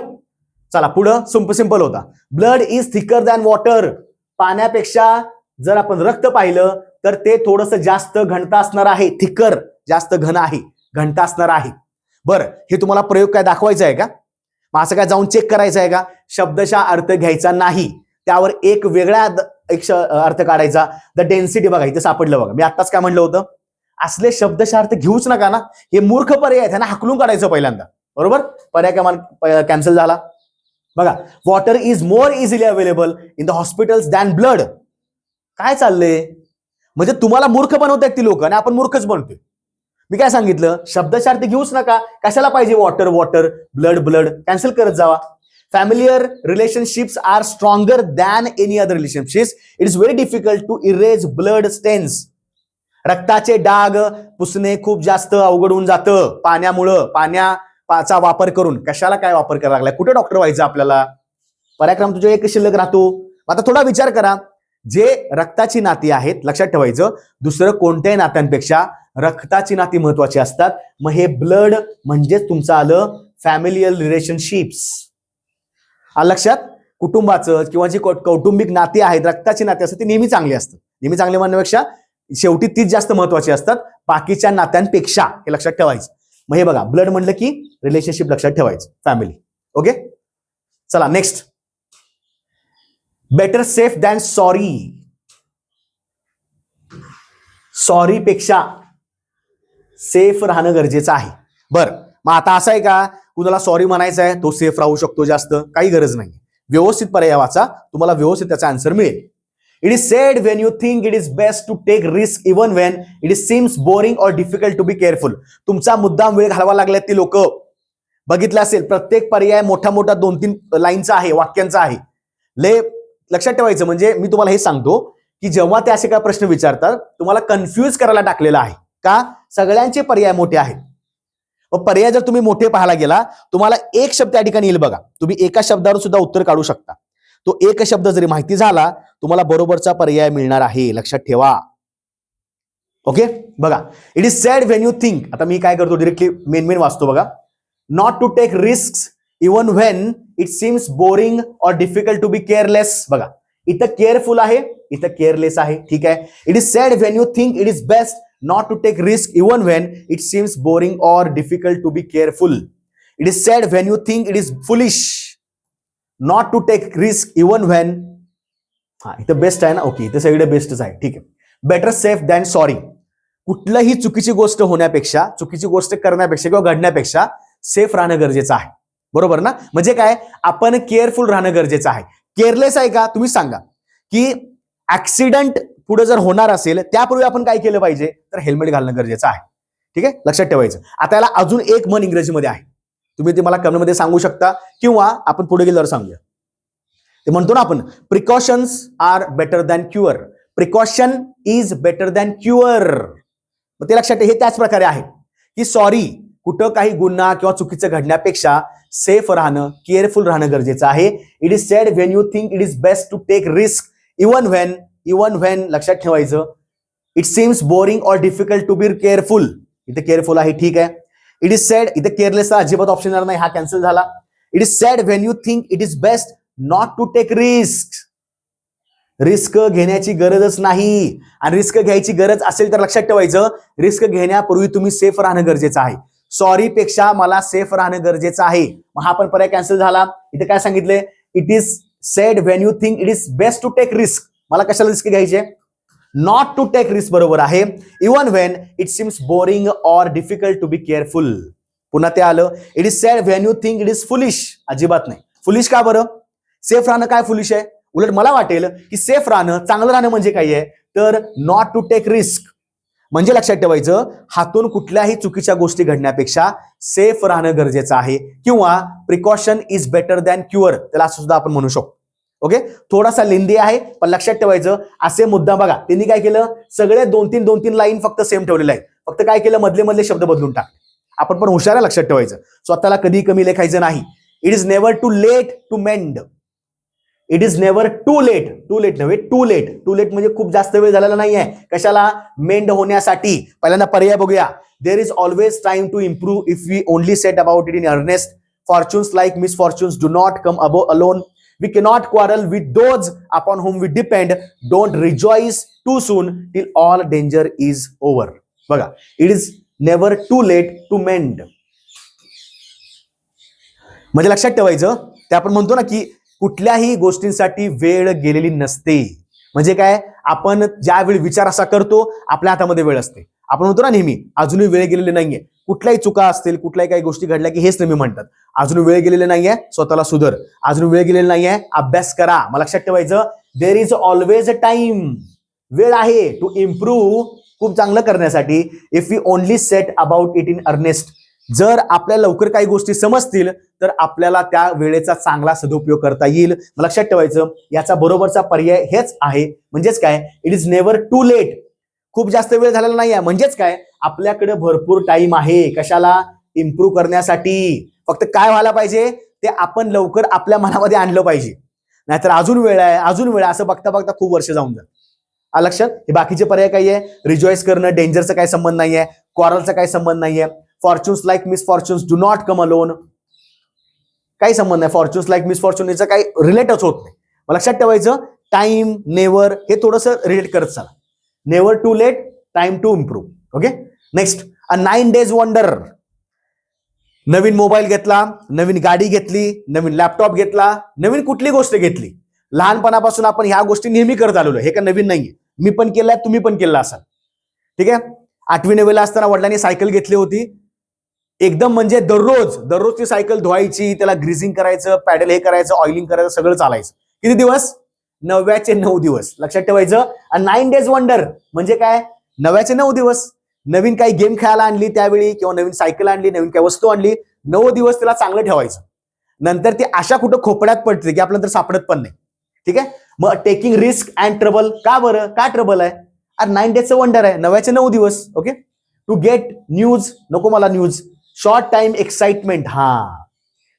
चला पुढं. सिंपल होता. Blood is thicker than water. पाण्यापेक्षा जर आपण रक्त पाहिलं तर ते थोडंसं जास्त घनता असणार आहे. थिकर, जास्त घन आहे, घनता असणार आहे. बरं, हे तुम्हाला प्रयोग काय दाखवायचा आहे का, मग असं काय जाऊन चेक करायचं आहे का. शब्दशः अर्थ घ्यायचा नाही, त्यावर एक वेगळा अर्थ काढायचा. द डेन्सिटी बघा इथे सापडलं बघा. मी आत्ताच काय म्हणलं होतं, असले शब्दशः अर्थ घेऊच नका ना. हे मूर्ख पर्याय आहेत, त्यांना हाकलून काढायचं पहिल्यांदा. बरोबर. पर्याय कॅन्सल झाला. बघा. Water is more easily available in the hospitals than blood. काय चाललंय, म्हणजे तुम्हाला मूर्ख बनवतायत ती लोक आणि आपण मूर्खच बनतोय. मी काय सांगितलं, शब्दशः अर्थ घेऊच नका. कशाला पाहिजे वॉटर, ब्लड, कॅन्सल करत जावा. Familiar relationships are stronger than any other relationships. It is very difficult to erase blood stains. रक्ताचे डाग पुसणे खूप जास्त अवघड होऊन जातं पाण्यामुळं. पाण्याचा वापर करून. कशाला काय वापर करायला लागलाय, कुठे डॉक्टर व्हायचं आपल्याला. पराक्रम तुझ्या एक शिल्लक राहतो. आता थोडा विचार करा, जे रक्ताची नाती आहेत, लक्षात ठेवायचं, दुसरं कोणत्याही नात्यांपेक्षा रक्ताची नाती महत्वाची असतात. मग हे ब्लड म्हणजेच तुमचं आलं फॅमिलियल रिलेशनशिप्स. लक्षात. कुटुंबाचं किंवा जी कौटुंबिक नाती आहेत, रक्ताची नाती असतात, ती नेहमी चांगली असतात. नेहमी चांगली म्हणण्यापेक्षा शेवटी तीच जास्त महत्वाची असतात बाकीच्या नात्यांपेक्षा, हे लक्षात ठेवायचं. मग हे बघा, ब्लड म्हणलं की रिलेशनशिप लक्षात ठेवायचं, फॅमिली. ओके. चला next. Better safe than sorry. Sorry पेक्षा सेफ राहणं गरजेचं आहे. बरं, मग आता असं आहे का, कुणाला सॉरी म्हणायचं आहे तो सेफ राहू शकतो जास्त, काही गरज नाही. व्यवस्थित पर्याय वाचा, तुम्हाला व्यवस्थित त्याचा आन्सर मिळेल. It is said when you think it is best to take risk even when it is seems boring or difficult to be careful. तुमचा मुद्दाम वेळ घालवा लागल्यात ती लोक. बघितलं असेल, प्रत्येक पर्याय मोठा 2-3 लाईनचा आहे, वाक्यांचा आहे. लक्षात ठेवायचं. म्हणजे मी तुम्हाला हे सांगतो की जेव्हा ते असे काय प्रश्न विचारतात, तुम्हाला कन्फ्यूज करायला टाकलेला आहे का, सगळ्यांचे पर्याय मोठे आहेत. पर्याय जर तुम्ही मोठे पाहायला गेला, तुम्हाला एक शब्द त्या ठिकाणी येईल बघा. तुम्ही एका शब्दावर सुद्धा उत्तर काढू शकता. तो एक शब्द जरी माहिती झाला, तुम्हाला बरोबरचा पर्याय मिळणार आहे. लक्षात ठेवा. ओके. बघा. It is said when you think. आता मी काय करतो, डिरेक्टली मेन वाचतो बघा. Not to take risk even when it seems boring or difficult to be careless. बघा, इथं केअरफुल आहे, इथं केअरलेस आहे. ठीक आहे. It is said when you think it is best not to take risk even when it seems boring or difficult to be careful. It is said when you think it is foolish not to take risk even when इथं बेस्ट आहे ना. ओके, इथं सगळं बेस्टच आहे. ठीक आहे. Better safe than sorry. कुठलंही चुकीची गोष्ट होण्यापेक्षा, चुकीची गोष्ट करण्यापेक्षा किंवा घडण्यापेक्षा सेफ राहणं गरजेचं आहे. बरोबर ना? म्हणजे काय, आपण केअरफुल राहणं गरजेचं आहे. केअरलेस आहे का? तुम्ही सांगा की ऍक्सिडेंट पुढे जर होणार असेल त्यापूर्वी आपण काय केलं पाहिजे, तर हेल्मेट घालणं गरजेचं आहे. ठीक आहे, लक्षात ठेवायचं. आता याला अजून एक म्हण इंग्रजीमध्ये आहे, तुम्ही ते मला कमेंटमध्ये सांगू शकता किंवा आपण पुढे गेल्यावर सांगूया. ते म्हणतो ना आपण, precautions are better than cure. Precaution is better than cure. ते लक्षात ठेवा. हे त्याच प्रकारे आहे की सॉरी, कुठं काही गुन्हा किंवा चुकीचं घडण्यापेक्षा सेफ राहणं, केअरफुल राहणं गरजेचं आहे. It is said when you think it is best to take risk even when लक्षात ठेवायचं, it seems boring or difficult to be careful. इथे केअरफुल आहे, ठीक आहे. इट इज सेड, इथे केअरलेस अजिबात ऑप्शन येणार नाही, हा कॅन्सल झाला. It is said when you think it is best not to take risk. Risk घेण्याची गरजच नाही, आणि रिस्क घ्यायची गरज असेल तर लक्षात ठेवायचं, रिस्क घेण्यापूर्वी तुम्ही सेफ राहणं गरजेचं आहे. सॉरी पेक्षा मला सेफ राहणं गरजेचं आहे, मग हा पण पर्याय कॅन्सल झाला. इथे काय सांगितले, it is said when you think it is best to take risk. मला कशाला रिस्क घ्यायचे, नॉट टू टेक रिस्क बरोबर आहे. Even when it seems boring or difficult to be careful. पुन्हा ते आलं, it is said when you think it is foolish. अजिबात नाही. फुलिश का बरं? सेफ राहणं काय फुलिश आहे? उलट मला वाटेल की सेफ राहणं, चांगलं राहणं म्हणजे काय आहे, तर नॉट टू टेक रिस्क. म्हणजे लक्षात ठेवायचं, हातून कुठल्याही चुकीच्या गोष्टी घडण्यापेक्षा सेफ राहणं गरजेचं आहे, किंवा precaution is better than cure, त्याला असं सुद्धा आपण म्हणू शकतो. ओके, थोडासा लेंदी आहे पण लक्षात ठेवायचं. असे मुद्दा बघा, त्यांनी काय केलं, सगळे दोन तीन लाईन फक्त सेम ठेवलेले आहेत, फक्त काय केलं, मधले शब्द बदलून टाकले. आपण पण हुशार आहे, लक्षात ठेवायचं. स्वतःला कधी कमी लेखायचं नाही. It is never too late to mend. It is never too late, too late नव्हे, टू लेट. टू लेट म्हणजे खूप जास्त वेळ झालेला नाहीये. कशाला? मेंड होण्यासाठी. पहिल्यांदा पर्याय बघूया. There is always time to improve if we only set about it in earnest. Fortunes like misfortunes do not come alone. We cannot quarrel with those upon whom we depend. Don't rejoice too soon till all danger is over. बघा, it is never too late to mend. म्हणजे लक्षात ठेवायचं, ते आपण म्हणतो ना की कुठल्याही गोष्टींसाठी वेळ गेलेली नसते. म्हणजे काय, आपण ज्यावेळी विचार असा करतो, आपल्या हातामध्ये वेळ असते. आपण म्हणतो ना नेहमी, अजूनही वेळ गेलेली नाहीये. कुठल्याही चुका असतील, कुठल्याही काही गोष्टी घडल्या की हेच नेहमी म्हणतात, अजून वेळ गेलेली नाहीये, स्वतःला सुधर. अजून वेळ गेलेली नाहीये, अभ्यास करा. मला लक्षात ठेवायचं, there is always a time. वेळ आहे टू इम्प्रूव्ह, खूप चांगलं करण्यासाठी. If we only set about it in earnest. जर आपल्याला लवकर काही गोष्टी समजतील तर आपल्याला त्या वेळेचा चांगला सदुपयोग करता येईल. लक्षात ठेवायचं, याचा बरोबरचा पर्याय हेच आहे. म्हणजेच काय, it is never too late. खूप जास्त वेळ झालेला नाहीये, म्हणजेच काय, आपल्याकडे भरपूर टाइम आहे. कशाला? इम्प्रूव्ह करण्यासाठी. फक्त काय व्हायला पाहिजे, ते आपण लवकर आपल्या मनामध्ये आणलं पाहिजे. नाहीतर अजून वेळ आहे, अजून वेळ आहे, असं बघता बघता खूप वर्ष जाऊन जात. लक्षात, हे बाकीचे पर्याय काय आहे, रिजॉईस करणं, डेंजरचा काही संबंध नाहीये, क्वारलचा काही संबंध नाहीये. Fortunes like misfortunes do not come alone, काही संबंध नाही. फॉर्च्यून्स लाईक मिसफॉर्च्यून याचा काही रिलेटच होत नाही. मग लक्षात ठेवायचं, टाइम, नेव्हर हे थोडंसं रिलेट करत चला. Never too late, time to improve. Okay, next, a 9 days wonder. नवीन मोबाईल घेतला, नवीन गाडी घेतली, नवीन लॅपटॉप घेतला, नवीन कुठली गोष्ट घेतली. लहानपणापासून आपण ह्या गोष्टी नेहमी करत आलेलो, हे का नवीन नाहीये. मी पण केलंय, तुम्ही पण केलं असाल. ठीक आहे, 8वी-9वीला असताना वडिलांनी सायकल घेतली होती. एकदम म्हणजे दररोज ती सायकल धुवायची, त्याला ग्रीजिंग करायचं, पॅडल हे करायचं, ऑइलिंग करायचं, सगळं चालायचं. किती दिवस? 9व्याचे 9 दिवस. लक्षात ठेवायचं, 9 days वंडर म्हणजे काय, 9व्याचे 9 दिवस. नवीन काही गेम खेळायला आणली त्यावेळी, किंवा नवीन सायकल आणली, नवीन काही वस्तू आणली, 9 दिवस त्याला चांगलं ठेवायचं. नंतर ती अशा कुठं खोपड्यात पडते की आपल्याला तर सापडत पण नाही. ठीक आहे, मग टेकिंग रिस्क अँड ट्रबल. का बरं, का ट्रबल आहे? 9 days वंडर आहे, 9व्याचे 9 दिवस. ओके, टू गेट न्यूज, नको मला न्यूज. Short time excitement. हा,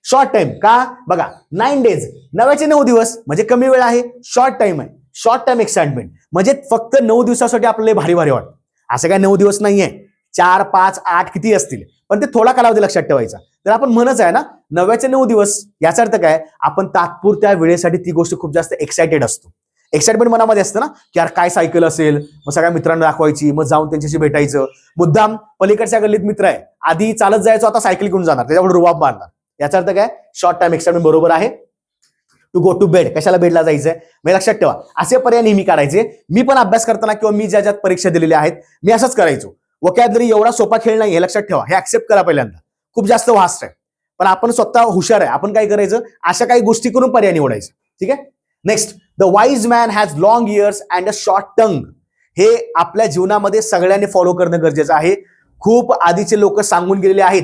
शॉर्ट टाइम का? बघा, 9 days, 9व्याचे 9 दिवस म्हणजे कमी वेळ आहे, शॉर्ट टाइम आहे. शॉर्ट टाइम एक्साइटमेंट म्हणजे फक्त 9 दिवसासाठी आपल्याला भारी भारी वाटतं. असं काय 9 दिवस नाहीये, 4, 5, 8 किती असतील, पण ते थोडा कालावधी लक्षात ठेवायचा. तर आपण म्हणच आहे ना, 9व्याचे 9 दिवस, याचा अर्थ काय, आपण तात्पुरत्या वेळेसाठी ती गोष्ट खूप जास्त एक्साइटेड असतो. एक्साइटमेंट मनामध्ये असतं ना, की यार काय सायकल असेल, मग सगळ्या मित्रांना दाखवायची, मग जाऊन त्यांच्याशी भेटायचं. मुद्दाम पलीकडच्या गल्लीत मित्र आहे, आधी चालत जायचो, आता सायकल घेऊन जाणार, त्याच्यावर रुबाब मारणार. याचा अर्थ काय, शॉर्ट टाइम एक्साइटमेंट बरोबर आहे. टू गो टू बेड, कशाला बेडला जायचंय. मग लक्षात ठेवा, असे पर्याय नेहमी काढायचे. मी पण अभ्यास करताना किंवा मी ज्या परीक्षा दिलेल्या आहेत, मी असंच करायचो. वोकॅब्युलरी एवढा सोपा खेळ नाही, हे लक्षात ठेवा, हे ऍक्सेप्ट करा पहिल्यांदा. खूप जास्त वास्ट आहे, पण आपण स्वतः हुशार आहे. आपण काय करायचं, अशा काही गोष्टी करून पर्याय निवडायचं. ठीक आहे. Next, the wise man has long ears and a short tongue. हे आपल्या जीवनामध्ये सगळ्यांनी फॉलो करणं गरजेचं आहे. खूप आधीचे लोक सांगून गेलेले आहेत,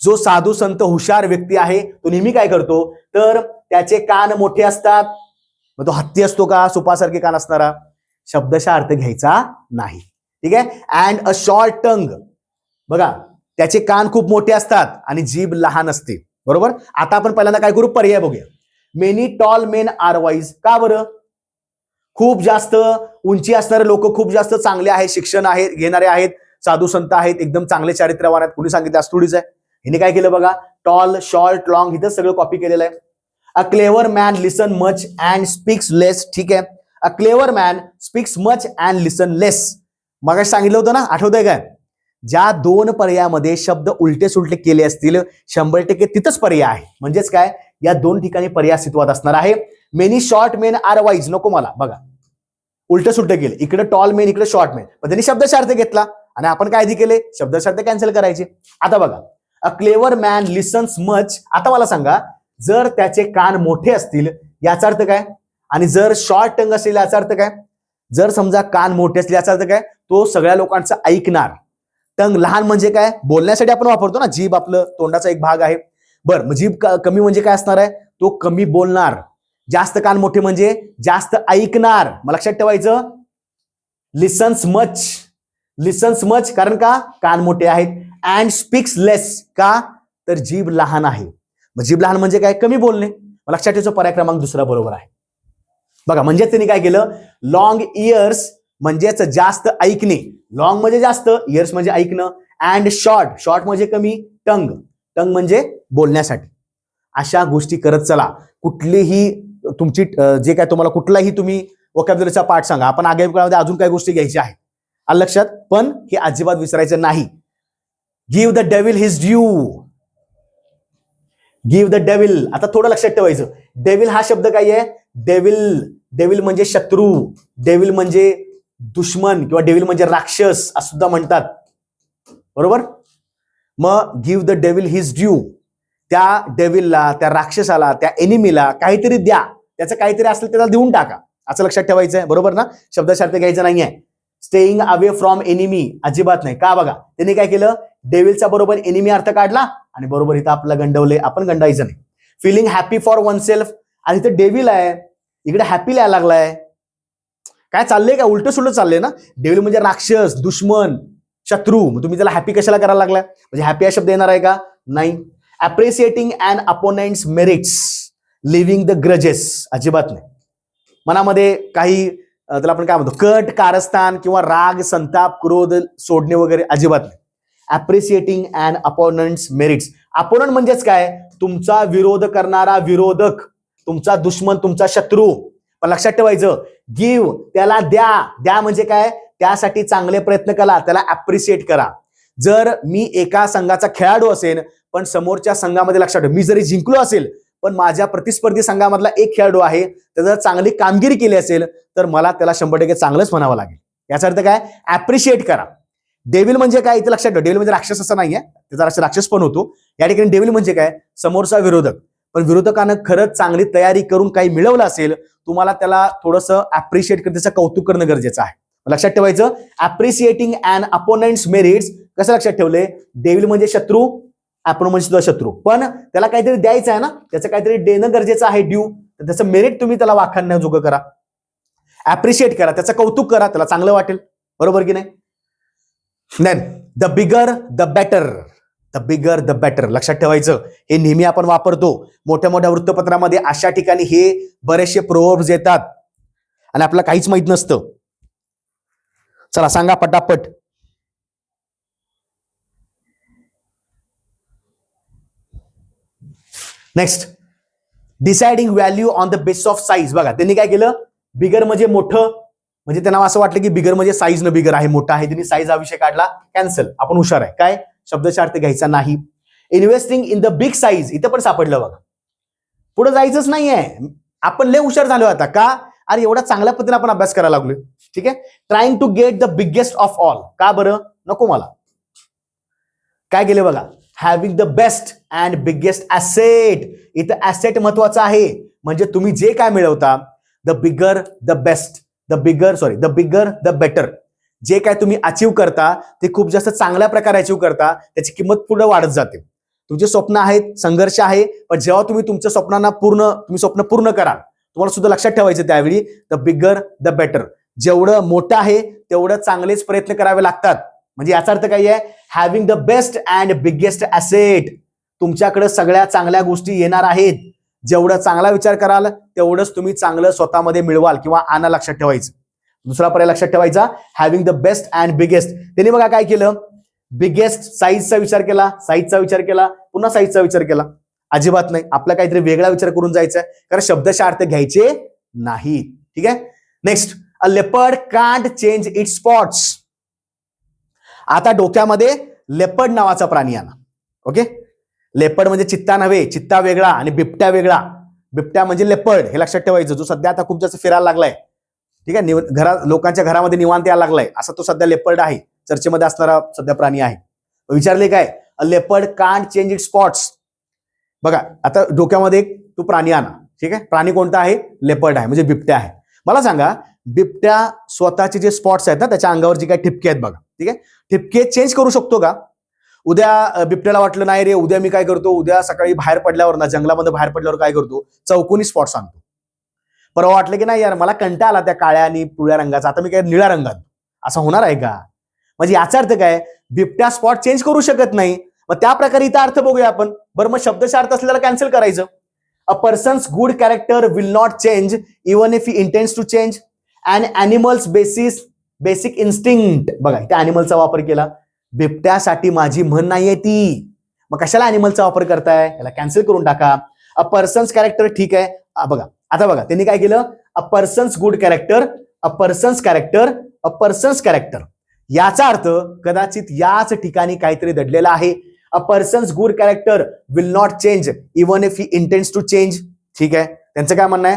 जो साधू संत हुशार व्यक्ती आहे तो नेहमी काय करतो, तर त्याचे कान मोठे असतात. मग तो हत्ती असतो का सुपासारखे कान असणारा, शब्दशः अर्थ घ्यायचा नाही. ठीक आहे. अँड अ शॉर्ट टंग, बघा त्याचे कान खूप मोठे असतात आणि जीभ लहान असते. बरोबर. आता आपण पहिल्यांदा काय करू, पर्याय बघूया. Many tall men are wise. का बरं, खूप जास्त उंची असणारे लोक खूप जास्त चांगले आहेत, शिक्षण आहे घेणारे आहेत, साधू संत आहेत, एकदम चांगले चारित्र्यवान आहेत. कुणी सांगितलं, थोडीच आहे. हिने काय केलं बघा, टॉल शॉर्ट लॉंग इथं सगळं कॉपी केलेलं आहे. A clever man listen much and speaks less. ठीक आहे. A clever man speaks much and listen less. मग सांगितलं होतं ना, आठवतंय काय, ज्या दोन पर्यायामध्ये शब्द उलटे सुलटे केले असतील 100% तिथंच पर्याय आहे. म्हणजेच काय, या दोन ठिकाणी पर्याय अस्तित्वात असणार आहे. Many short main are wise नको मला, बघा उलट सुलट केले, इकडे टॉल मेन इकडे शॉर्ट मेन, पण त्यांनी शब्दशार्थ घेतला आणि आपण काय आधी केले, शब्दशार्थ कॅन्सल करायचे. आता बघा, अ क्लेवर मॅन लिसन्स मच. आता मला सांगा, जर त्याचे कान मोठे असतील याचा अर्थ काय, आणि जर शॉर्ट टंग असेल याचा अर्थ काय. जर समजा कान मोठे असले याचा अर्थ काय, तो सगळ्या लोकांचं ऐकणार. टंग लहान म्हणजे काय, बोलण्यासाठी आपण वापरतो ना, जीभ आपलं तोंडाचा एक भाग आहे. बरं, मग जीभ कमी म्हणजे काय असणार आहे, तो कमी बोलणार. जास्त कान मोठे म्हणजे जास्त ऐकणार. मग लक्षात ठेवायचं, लिसन्स मच. लिसन्स मच कारण का, कान मोठे आहेत. अँड स्पीक्स लेस का, तर जीभ लहान आहे. मग जीभ लहान म्हणजे काय, कमी बोलणे. मग लक्षात ठेवायचं, पर्याय क्रमांक दुसरा बरोबर आहे. बघा, म्हणजे त्यांनी काय केलं, लॉंग इयर्स म्हणजेच जास्त ऐकणे. लॉंग म्हणजे जास्त, इयर्स म्हणजे ऐकणं. अँड शॉर्ट, शॉर्ट म्हणजे कमी. टंग, टंग म्हणजे बोलण्यासाठी. अशा गोष्टी करत चला. कुठलीही तुमची जे काय तुम्हाला कुठलाही तुम्ही वोकॅब्युलरीचा पाठ सांगा, आपण आगामी काळामध्ये अजून काही गोष्टी घ्यायच्या आहेत, आलं लक्षात. पण हे अजिबात विसरायचं नाही. Give the devil his due. Give the devil, आता थोडं लक्षात ठेवायचं. डेव्हिल हा शब्द काय आहे, डेव्हिल, डेव्हिल म्हणजे शत्रू, डेव्हिल म्हणजे दुश्मन किंवा डेव्हिल म्हणजे राक्षस असं सुद्धा म्हणतात. बरोबर. मग give the devil his due, त्या डेव्हिलला, त्या राक्षसाला, त्या एनिमीला काहीतरी द्या, त्याचं काहीतरी असेल त्याला देऊन टाका, असं लक्षात ठेवायचं आहे. बरोबर ना, शब्दशार्थ घ्यायचा नाहीये. स्टेईंग अवे फ्रॉम एनिमी अजिबात नाही. का, बघा त्यांनी काय केलं, डेव्हिलचा बरोबर एनिमी अर्थ काढला आणि बरोबर इथं आपलं गंडवले, आपण गंडायचं नाही. Feeling happy for oneself, आणि इथं डेव्हिल आहे, इकडे हॅपी लिहायला लागलाय. काय चाललंय का, उलट सुलट चाललंय ना. डेव्हिल म्हणजे राक्षस, दुश्मन, शत्रू, मग तुम्ही त्याला हॅपी कशाला करायला लागलाय, म्हणजे हॅपी हा शब्द येणार आहे का, नाही. Appreciating and opponents merits, living the grudges अजिबात नाही. मनामध्ये काही त्याला आपण काय म्हणतो, कट, कारस्थान किंवा राग, संताप, क्रोध सोडणे वगैरे अजिबात नाही. Appreciating and opponents merits. Opponent म्हणजेच काय, तुमचा विरोध करणारा विरोधक, तुमचा दुश्मन, तुमचा शत्रू. पण लक्षात ठेवायचं, गिव्ह त्याला द्या. द्या म्हणजे काय, त्यासाठी चांगले प्रयत्न करा, त्याला अप्रिशिएट करा. जर मी एका संघाचा खेळाडू असेल पण समोरच्या संघामध्ये, लक्षात ठेवा, मी जरी जिंकलो असेल पण माझ्या प्रतिस्पर्धी संघामधला एक खेळाडू आहे, तर जर चांगली कामगिरी केली असेल तर मला त्याला 100% चांगलंच म्हणावं लागेल. याचा अर्थ काय, अप्रिशिएट करा. डेव्हिल म्हणजे काय, इथे लक्षात ठेवा, डेव्हिल म्हणजे राक्षस असं नाहीये, त्याचा राक्षस पण होतो. या ठिकाणी डेव्हिल म्हणजे काय, समोरचा विरोधक. पण विरोधकानं खरंच चांगली तयारी करून काही मिळवलं असेल, तुम्हाला त्याला थोडंसं अप्रिशिएट करणं, त्याचं कौतुक करणं गरजेचं आहे. लक्षात ठेवायचं, अप्रिशिएटिंग अँड अपोनेंट्स मेरिट्स. कसं लक्षात ठेवले, डेव्हिल म्हणजे शत्रू, आपण म्हणजे सुद्धा शत्रू, पण त्याला काहीतरी द्यायचं आहे ना, त्याचं काहीतरी देणं गरजेचं आहे, ड्यू. तर त्याचं मेरिट तुम्ही त्याला वाखाणण्याजोगं करा, अप्रिशिएट करा, त्याचं कौतुक करा, त्याला चांगलं वाटेल. बरोबर की नाही. Then the bigger the better. The bigger the better लक्षात ठेवायचं, हे नेहमी आपण वापरतो. मोठ्या मोठ्या वृत्तपत्रामध्ये अशा ठिकाणी हे बरेचसे प्रोव्हर्ब्स येतात आणि आपल्याला काहीच माहित नसतं. चला सांगा पटापट. Next, deciding value on the basis of size. बघा त्यांनी काय केलं, बिगर म्हणजे मोठं, म्हणजे त्यांना असं वाटलं की बिगर म्हणजे साईज न बिगर आहे, मोठा आहे, त्यांनी साईज हा विषय काढला, कॅन्सल. आपण हुशार आहे, काय शब्दशार्थ घ्यायचा नाही. Investing in the big size, इथं पण सापडलं बघा, पुढे जायचंच नाहीये. आपण लय हुशार झालो आता का, अरे एवढा चांगल्या पद्धतीने आपण अभ्यास करायला लागलोय. ठीक आहे. Trying to get the biggest of all. का बरं, नको मला. काय केले बघा, having the best and biggest asset. इथं ऍसेट महत्वाचा आहे, म्हणजे तुम्ही जे काय मिळवता, the bigger the best, the bigger the better. जे काय तुम्ही अचीव्ह करता ते खूप जास्त चांगल्या प्रकारे अचीव्ह करता, त्याची किंमत पुढे वाढत जाते. तुमचे स्वप्न आहेत, संघर्ष आहे, पण जेव्हा तुम्ही तुमच्या स्वप्नांना स्वप्न पूर्ण कराल, तुम्हाला सुद्धा लक्षात ठेवायचं त्यावेळी द बिगर द बेटर. जेवढं मोठं आहे तेवढं चांगलेच प्रयत्न करावे लागतात. म्हणजे याचा अर्थ काय आहे, having the best and biggest asset. तुमच्याकडे सगळ्या चांगल्या गोष्टी येणार आहेत. जेवढं चांगला विचार कराल तेवढंच तुम्ही चांगलं स्वतःमध्ये मिळवाल किंवा आणा. लक्षात ठेवायचं. दुसरा पर्याय लक्षात ठेवायचा, having the best and biggest. त्यांनी बघा काय केलं, बिगेस्ट साईजचा विचार केला, पुन्हा साईजचा विचार केला. अजिबात नाही, आपला काहीतरी वेगळा विचार करून जायचा आहे, कारण शब्दशः अर्थ घ्यायचे नाहीत. ठीक आहे. Next, a leopard can't change it's spots. आता डोक्यामध्ये लेपर्ड नावाचा प्राणी आला. ओके, लेपर्ड म्हणजे चित्ता नव्हे, चित्ता वेगळा आणि बिबट्या वेगळा. बिबट्या म्हणजे लेपर्ड, हे लक्षात ठेवायचं, जो सध्या आता खूप जास्त फिरायला लागलाय. ठीक आहे, लोकांच्या घरामध्ये निवांत यायला लागलाय, असा तो सध्या लेपर्ड आहे, चर्चेमध्ये असणारा सध्या प्राणी आहे. विचारले काय, अ leopard can't change it's spots. बघा आता डोक्यामध्ये एक तो प्राणी आणा. ठीक आहे, प्राणी कोणता आहे, लेपर्ड आहे, म्हणजे बिबट्या आहे. मला सांगा, बिबट्या स्वतःचे जे स्पॉट्स आहेत ना, त्याच्या अंगावर जे काही ठिपके आहेत बघा, ठीक आहे, ठिपके चेंज करू शकतो का? उद्या बिबट्याला वाटलं नाही रे, उद्या मी काय करतो, उद्या सकाळी बाहेर पडल्यावर ना, जंगलामध्ये बाहेर पडल्यावर काय करतो, चौकोनी स्पॉट्स आणतो. परवा वाटलं की नाही यार, मला कंटाळा आला त्या काळ्या आणि पिवळ्या रंगाचा, आता मी काय निळ्या रंगात. असं होणार आहे का? म्हणजे याचा अर्थ काय, बिबट्या स्पॉट चेंज करू शकत नाही. मग त्या प्रकारे इथं अर्थ बघूया आपण. बरं, मग शब्दशः अर्थ असलेला कॅन्सल करायचं. A person's good character will not change even if he intends to change and animals basic instinct. बघा इथे ॲनिमलचा वापर केला. बिबट्यासाठी माझी म्हण नाहीये ती, मग कशाला ॲनिमलचा वापर करताय, याला कॅन्सल करून टाका. अ पर्सन्स कॅरेक्टर, ठीक आहे. बघा आता बघा त्यांनी काय केलं, a person's good character, a person's character, a person's character. याचा अर्थ कदाचित याच ठिकाणी काहीतरी दडलेला आहे. A person's good character will not change even if he intends to change. ठीक आहे, त्यांचं काय म्हणणं आहे,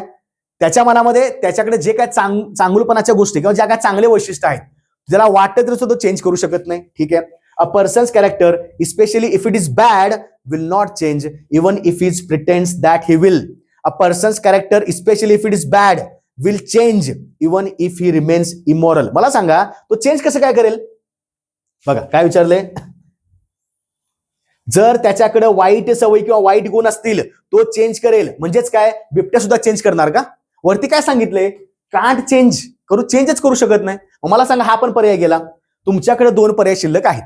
त्याच्या मनामध्ये त्याच्याकडे जे काय चांगुलपणाच्या गोष्टी किंवा ज्या काय चांगले वैशिष्ट्य आहेत, ज्याला वाटतं तरी सुद्धा चेंज करू शकत नाही. ठीक आहे, a person's character especially if it is bad will not change even if is pretends that he will. A person's character especially if it is bad will change even if he remains immoral. मला सांगा, तो चेंज कसं काय करेल? बघा काय विचारले, जर त्याच्याकडे वाईट सवय किंवा वाईट गुण असतील तो चेंज करेल. म्हणजेच काय, बिबट्या सुद्धा चेंज करणार का? वरती काय सांगितलंय, कांट चेंज, चेंजच करू शकत नाही. मला सांगा, हा पण पर्याय गेला. तुमच्याकडे 2 पर्याय शिल्लक आहेत.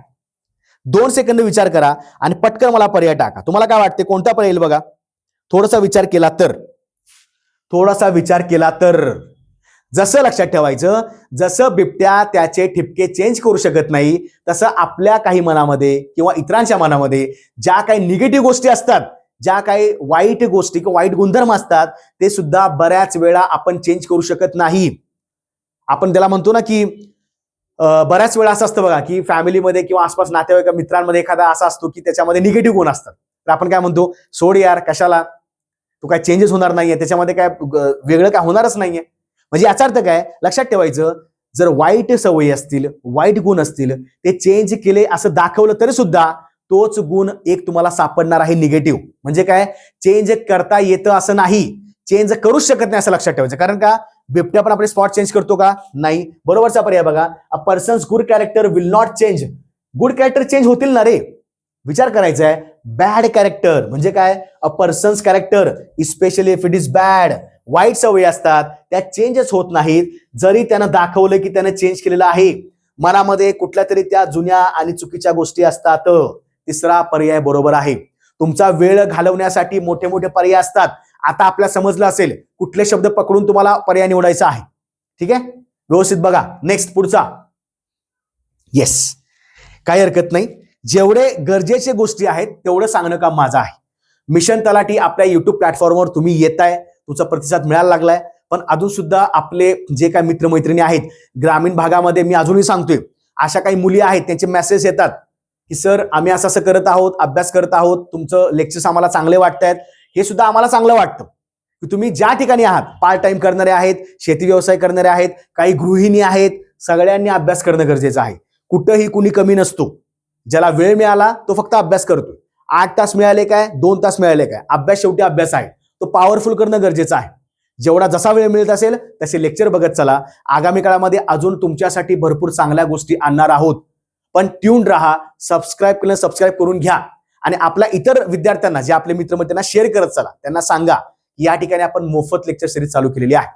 2 सेकंद विचार करा आणि पटकन मला पर्याय टाका. तुम्हाला काय वाटते, कोणता पर्याय येईल बघा. थोडासा विचार केला तर जसं लक्षात ठेवायचं, जसं बिबट्या त्याचे ठिपके चेंज करू शकत नाही, तसं आपल्या काही मनामध्ये किंवा इतरांच्या मनामध्ये ज्या काही निगेटिव्ह गोष्टी असतात, ज्या काही वाईट गोष्टी किंवा वाईट गुणधर्म असतात, ते सुद्धा बऱ्याच वेळा आपण चेंज करू शकत नाही. आपण त्याला म्हणतो ना की बऱ्याच वेळा असं असतं बघा, की फॅमिलीमध्ये किंवा आसपास नातेवाईक मित्रांमध्ये एखादा असा असतो की त्याच्यामध्ये निगेटिव्ह गुण असतात. तर आपण काय म्हणतो, सोड यार, कशाला, तो काय चेंजेस होणार नाहीये, त्याच्यामध्ये काय वेगळं काय होणारच नाहीये. म्हणजे याचा अर्थ काय, लक्षात ठेवायचं, जर वाईट सवयी असतील, वाईट गुण असतील, ते चेंज केले असं दाखवलं तरी सुद्धा तोच गुण एक तुम्हाला सापडणार आहे निगेटिव्ह. म्हणजे काय, चेंज करता येतं असं नाही, चेंज करूच शकत नाही असं लक्षात ठेवायचं. कारण का, बिबट्या पण आपले स्पॉट चेंज करतो का? नाही. बरोबरचा पर्याय बघा, a person's good character will not change. Good character change होतील ना रे. विचार करायचा आहे, बॅड कॅरेक्टर म्हणजे काय, a person's character especially if it is bad. वाईट सवयी असतात, त्या चेंजच होत नाहीत, जरी त्यानं दाखवलं की त्यानं चेंज केलेलं आहे. मनामध्ये कुठल्या तरी त्या जुन्या आणि चुकीच्या गोष्टी असतात. तिसरा पर्याय बरोबर आहे. तुमचा वेळ घालवण्यासाठी मोठे मोठे पर्याय असतात. आता आपल्याला समजलं असेल कुठले शब्द पकडून तुम्हाला पर्याय निवडायचा आहे. ठीक आहे, व्यवस्थित बघा. नेक्स्ट, पुढचा. येस, काही हरकत नाही. जेवढे गरजेचे गोष्टी आहेत तेवढं सांगणं काम माझं आहे. मिशन तलाठी आपल्या युट्यूब प्लॅटफॉर्मवर तुम्ही येताय, तुमचा प्रतिसाद मिळायला लागलाय. पण अजून सुद्धा आपले जे काही मित्रमैत्रिणी आहेत ग्रामीण भागामध्ये, मी अजूनही सांगतोय, अशा काही मुली आहेत, त्यांचे मेसेज येतात की सर आम्ही असं असं करत आहोत, अभ्यास करत आहोत, तुमचं लेक्चर्स आम्हाला चांगले वाटतायत. हे सुद्धा आम्हाला चांगलं वाटतं की तुम्ही ज्या ठिकाणी आहात, पार्ट टाइम करणारे आहेत, शेती व्यवसाय करणारे आहेत, काही गृहिणी आहेत, सगळ्यांनी अभ्यास करणं गरजेचं आहे. कुठंही कुणी कमी नसतो. ज्याला वेळ मिळाला तो फक्त अभ्यास करतोय. 8 तास मिळाले काय, 2 तास मिळाले काय, अभ्यास शेवटी अभ्यास आहे. तो पॉवरफुल करणं गरजेचं आहे. जेवढा जसा वेळ मिळत असेल तसे लेक्चर बघत चला. आगामी काळामध्ये अजून तुमच्यासाठी भरपूर चांगल्या गोष्टी आणणार आहोत. पण ट्यून राहा, सबस्क्राईब करून घ्या आणि आपल्या इतर विद्यार्थ्यांना, जे आपले मित्र त्यांना शेअर करत चला. त्यांना सांगा की या ठिकाणी आपण मोफत लेक्चर सिरीज चालू केलेली आहे.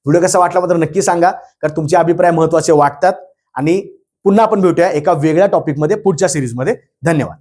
व्हिडिओ कसा वाटला मात्र नक्की सांगा, कारण तुमचे अभिप्राय महत्त्वाचे वाटतात. आणि पुन्हा आपण भेटूया एका वेगळ्या टॉपिकमध्ये पुढच्या सिरीजमध्ये. धन्यवाद.